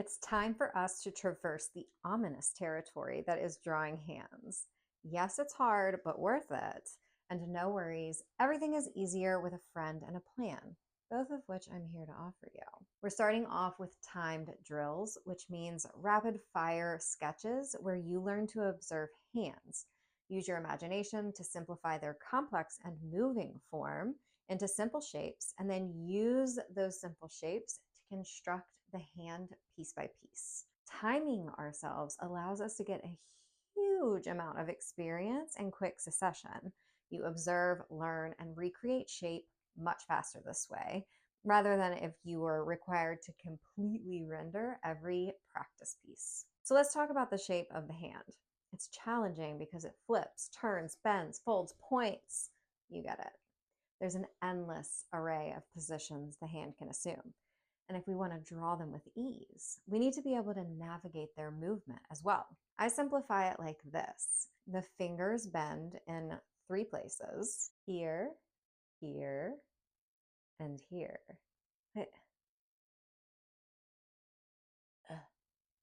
It's time for us to traverse the ominous territory that is drawing hands. Yes, it's hard, but worth it. And no worries, everything is easier with a friend and a plan, both of which I'm here to offer you. We're starting off with timed drills, which means rapid fire sketches where you learn to observe hands. Use your imagination to simplify their complex and moving form into simple shapes, and then use those simple shapes to construct the hand piece by piece. Timing ourselves allows us to get a huge amount of experience in quick succession. You observe, learn, and recreate shape much faster this way, rather than if you were required to completely render every practice piece. So let's talk about the shape of the hand. It's challenging because it flips, turns, bends, folds, points. You get it. There's an endless array of positions the hand can assume. And if we want to draw them with ease, we need to be able to navigate their movement as well. I simplify it like this. The fingers bend in 3 places: here, here, and here.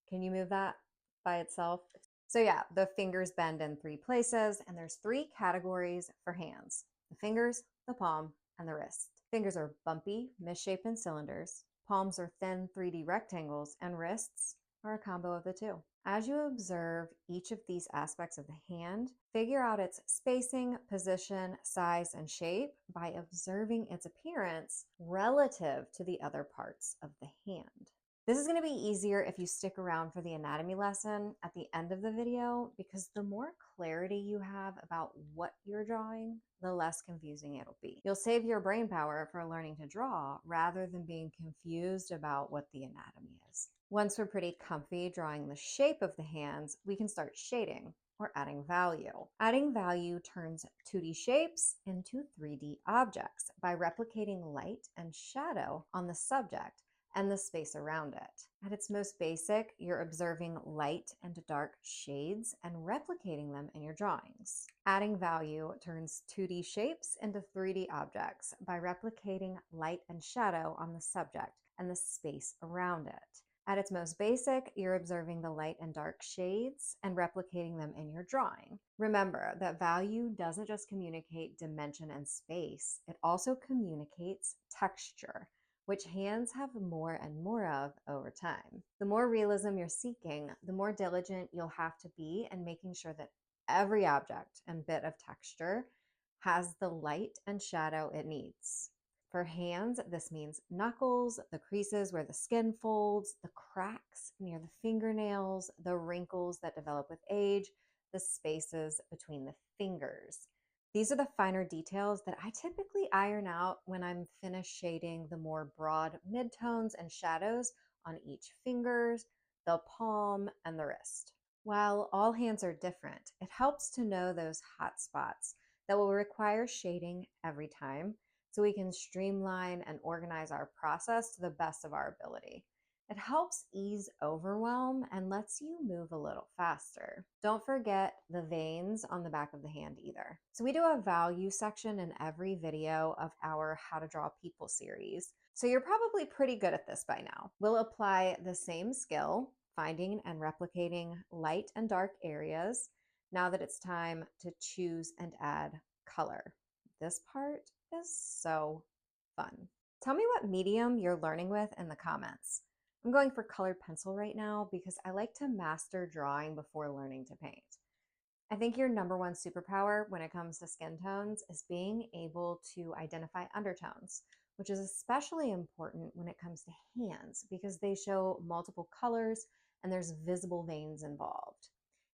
Can you move that by itself? So yeah, the fingers bend in 3 places, and there's 3 categories for hands: the fingers, the palm, and the wrist. Fingers are bumpy, misshapen cylinders. Palms are thin 3D rectangles, and wrists are a combo of the two. As you observe each of these aspects of the hand, figure out its spacing, position, size, and shape by observing its appearance relative to the other parts of the hand. This is going to be easier if you stick around for the anatomy lesson at the end of the video, because the more clarity you have about what you're drawing, the less confusing it'll be. You'll save your brain power for learning to draw rather than being confused about what the anatomy is. Once we're pretty comfy drawing the shape of the hands, we can start shading or adding value. Adding value turns 2D shapes into 3D objects by replicating light and shadow on the subject and the space around it. At its most basic, you're observing light and dark shades and replicating them in your drawings. Adding value turns 2D shapes into 3D objects by replicating light and shadow on the subject and the space around it. At its most basic, you're observing the light and dark shades and replicating them in your drawing. Remember that value doesn't just communicate dimension and space, it also communicates texture, which hands have more and more of over time. The more realism you're seeking, the more diligent you'll have to be in making sure that every object and bit of texture has the light and shadow it needs. For hands, this means knuckles, the creases where the skin folds, the cracks near the fingernails, the wrinkles that develop with age, the spaces between the fingers. These are the finer details that I typically iron out when I'm finished shading the more broad midtones and shadows on each fingers, the palm, and the wrist. While all hands are different, it helps to know those hot spots that will require shading every time, so we can streamline and organize our process to the best of our ability. It helps ease overwhelm and lets you move a little faster. Don't forget the veins on the back of the hand either. So we do a value section in every video of our How to Draw People series, so you're probably pretty good at this by now. We'll apply the same skill, finding and replicating light and dark areas, now that it's time to choose and add color. This part is so fun. Tell me what medium you're learning with in the comments. I'm going for colored pencil right now because I like to master drawing before learning to paint. I think your number one superpower when it comes to skin tones is being able to identify undertones, which is especially important when it comes to hands because they show multiple colors and there's visible veins involved.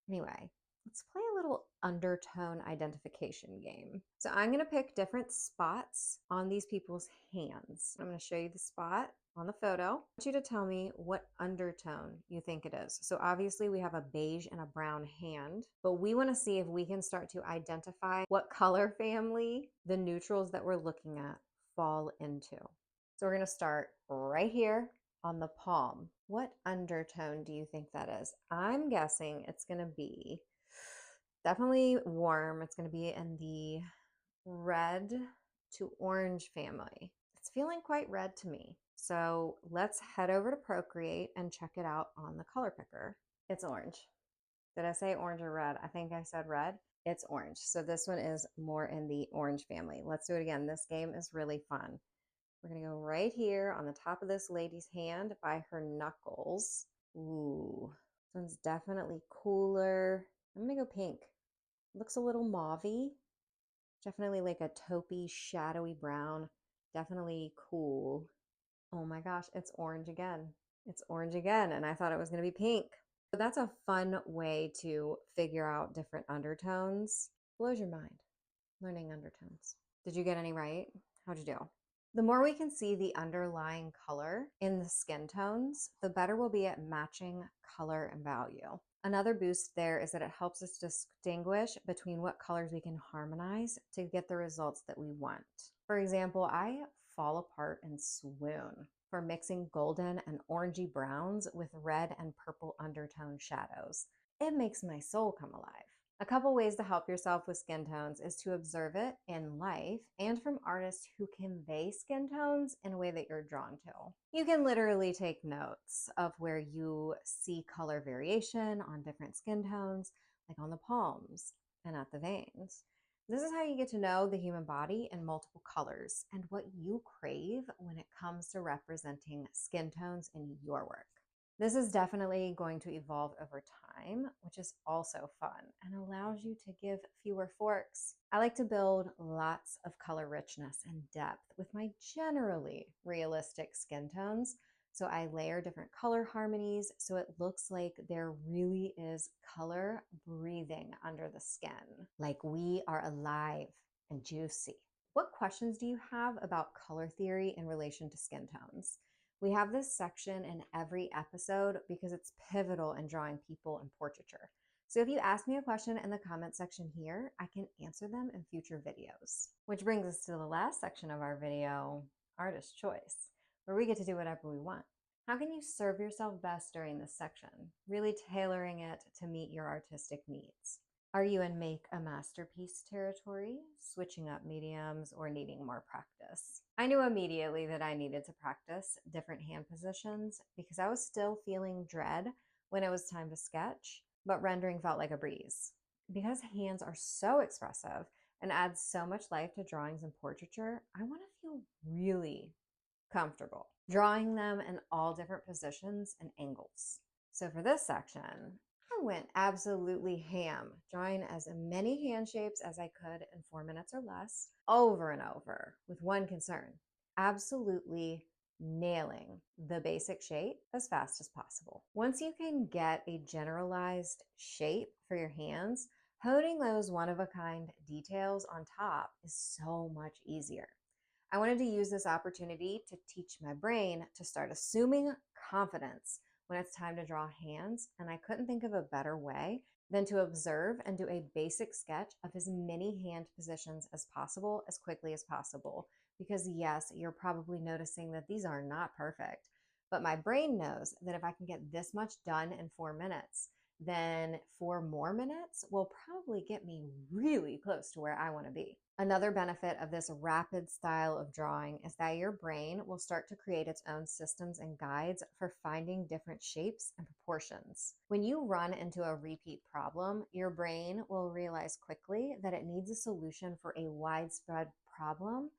Anyway, let's play a little undertone identification game. So I'm going to pick different spots on these people's hands. I'm going to show you the spot on the photo. I want you to tell me what undertone you think it is. So obviously we have a beige and a brown hand, but we want to see if we can start to identify what color family the neutrals that we're looking at fall into. So we're going to start right here on the palm. What undertone do you think that is? I'm guessing it's going to be definitely warm. It's going to be in the red to orange family. It's feeling quite red to me. So let's head over to Procreate and check it out on the color picker. It's orange. Did I say orange or red? I think I said red. It's orange. So this one is more in the orange family. Let's do it again. This game is really fun. We're going to go right here on the top of this lady's hand by her knuckles. Ooh, this one's definitely cooler. I'm going to go pink. Looks a little mauvey. Definitely like a taupey, shadowy brown. Definitely cool. Oh my gosh, it's orange again. It's orange again, and I thought it was going to be pink. But that's a fun way to figure out different undertones. Blows your mind, learning undertones. Did you get any right? How'd you do? The more we can see the underlying color in the skin tones, the better we'll be at matching color and value. Another boost there is that it helps us distinguish between what colors we can harmonize to get the results that we want. For example, I fall apart and swoon for mixing golden and orangey browns with red and purple undertone shadows. It makes my soul come alive. A couple ways to help yourself with skin tones is to observe it in life and from artists who convey skin tones in a way that you're drawn to. You can literally take notes of where you see color variation on different skin tones, like on the palms and at the veins. This is how you get to know the human body in multiple colors and what you crave when it comes to representing skin tones in your work. This is definitely going to evolve over time, which is also fun and allows you to give fewer forks. I like to build lots of color richness and depth with my generally realistic skin tones. So I layer different color harmonies so it looks like there really is color breathing under the skin, like we are alive and juicy. What questions do you have about color theory in relation to skin tones? We have this section in every episode because it's pivotal in drawing people in portraiture. So if you ask me a question in the comment section here, I can answer them in future videos. Which brings us to the last section of our video, artist choice, where we get to do whatever we want. How can you serve yourself best during this section? Really tailoring it to meet your artistic needs. Are you in make a masterpiece territory, switching up mediums, or needing more practice? I knew immediately that I needed to practice different hand positions because I was still feeling dread when it was time to sketch, but rendering felt like a breeze. Because hands are so expressive and add so much life to drawings and portraiture, I want to feel really comfortable drawing them in all different positions and angles. So for this section, I went absolutely ham, drawing as many hand shapes as I could in 4 minutes or less, over and over, with one concern: absolutely nailing the basic shape as fast as possible. Once you can get a generalized shape for your hands, honing those one-of-a-kind details on top is so much easier. I wanted to use this opportunity to teach my brain to start assuming confidence when it's time to draw hands, and I couldn't think of a better way than to observe and do a basic sketch of as many hand positions as possible as quickly as possible. Because yes, you're probably noticing that these are not perfect, but my brain knows that if I can get this much done in 4 minutes, then 4 more minutes will probably get me really close to where I want to be. Another benefit of this rapid style of drawing is that your brain will start to create its own systems and guides for finding different shapes and proportions. When you run into a repeat problem, your brain will realize quickly that it needs a solution for a widespread problem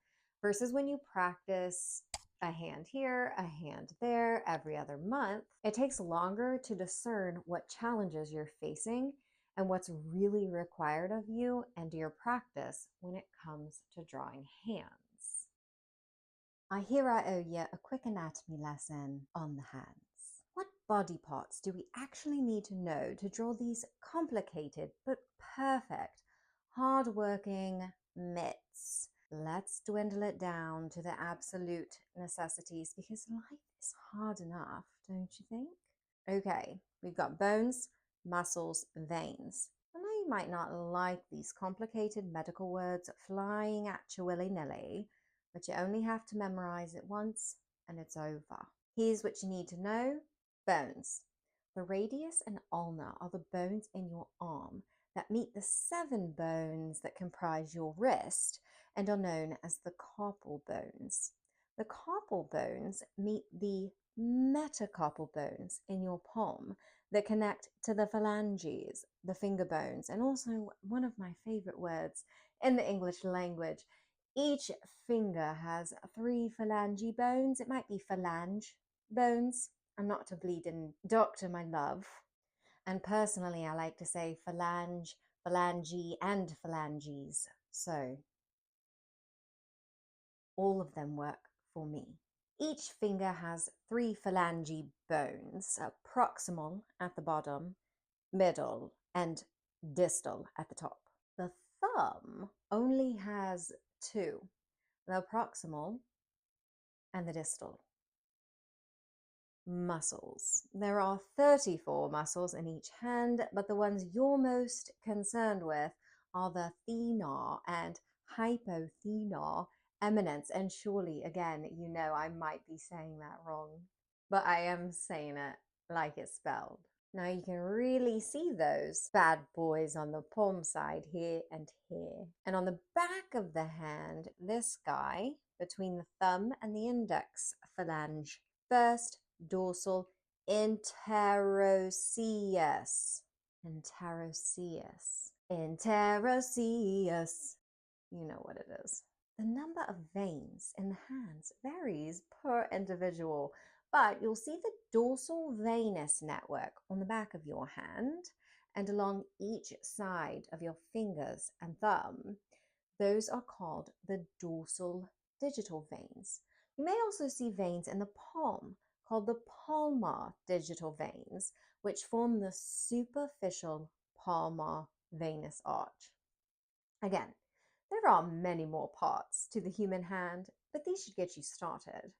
versus when you practice a hand here, a hand there, every other month. It takes longer to discern what challenges you're facing and what's really required of you and your practice when it comes to drawing hands. Here I owe you a quick anatomy lesson on the hands. What body parts do we actually need to know to draw these complicated but perfect, hard-working mitts? Let's dwindle it down to the absolute necessities because life is hard enough, don't you think? Okay, we've got bones, muscles, veins. I know you might not like these complicated medical words flying at you willy-nilly, but you only have to memorize it once and it's over. Here's what you need to know. Bones. The radius and ulna are the bones in your arm that meet the 7 bones that comprise your wrist and are known as the carpal bones. The carpal bones meet the metacarpal bones in your palm that connect to the phalanges, the finger bones, and also one of my favorite words in the English language. Each finger has 3 phalange bones. It might be phalange bones. I'm not to bleed and doctor my love. And personally, I like to say phalange, phalange, and phalanges. So all of them work for me. Each finger has 3 phalange bones, proximal at the bottom, middle, and distal at the top. The thumb only has 2, the proximal and the distal. Muscles. There are 34 muscles in each hand, but the ones you're most concerned with are the thenar and hypothenar eminence. And surely, again, you know I might be saying that wrong, but I am saying it like it's spelled. Now you can really see those bad boys on the palm side here and here. And on the back of the hand, this guy between the thumb and the index phalange. First, dorsal interosseous. Interosseous. Interosseous. You know what it is. The number of veins in the hands varies per individual, but you'll see the dorsal venous network on the back of your hand and along each side of your fingers and thumb. Those are called the dorsal digital veins. You may also see veins in the palm called the palmar digital veins, which form the superficial palmar venous arch. Again, there are many more parts to the human hand, but these should get you started.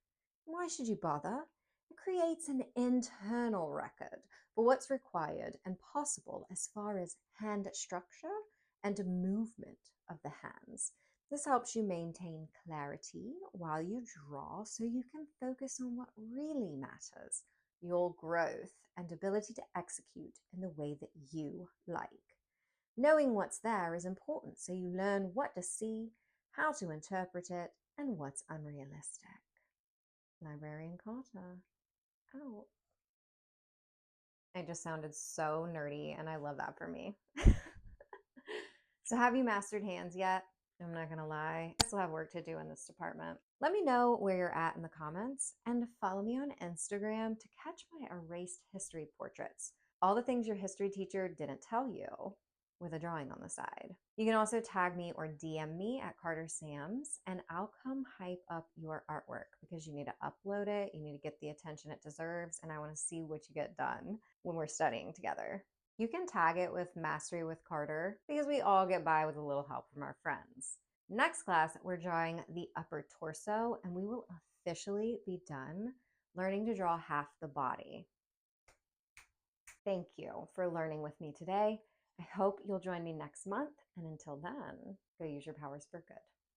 Why should you bother? It creates an internal record for what's required and possible as far as hand structure and movement of the hands. This helps you maintain clarity while you draw so you can focus on what really matters, your growth and ability to execute in the way that you like. Knowing what's there is important so you learn what to see, how to interpret it, and what's unrealistic. Librarian Carter, out. It just sounded so nerdy, and I love that for me. So have you mastered hands yet? I'm not gonna lie, I still have work to do in this department. Let me know where you're at in the comments and follow me on Instagram to catch my erased history portraits. All the things your history teacher didn't tell you, with a drawing on the side. You can also tag me or DM me at Carter Sams, and I'll come hype up your artwork because you need to upload it, you need to get the attention it deserves, and I want to see what you get done when we're studying together. You can tag it with Mastery with Carter because we all get by with a little help from our friends. Next class, we're drawing the upper torso, and we will officially be done learning to draw half the body. Thank you for learning with me today. I hope you'll join me next month, and until then, go use your powers for good.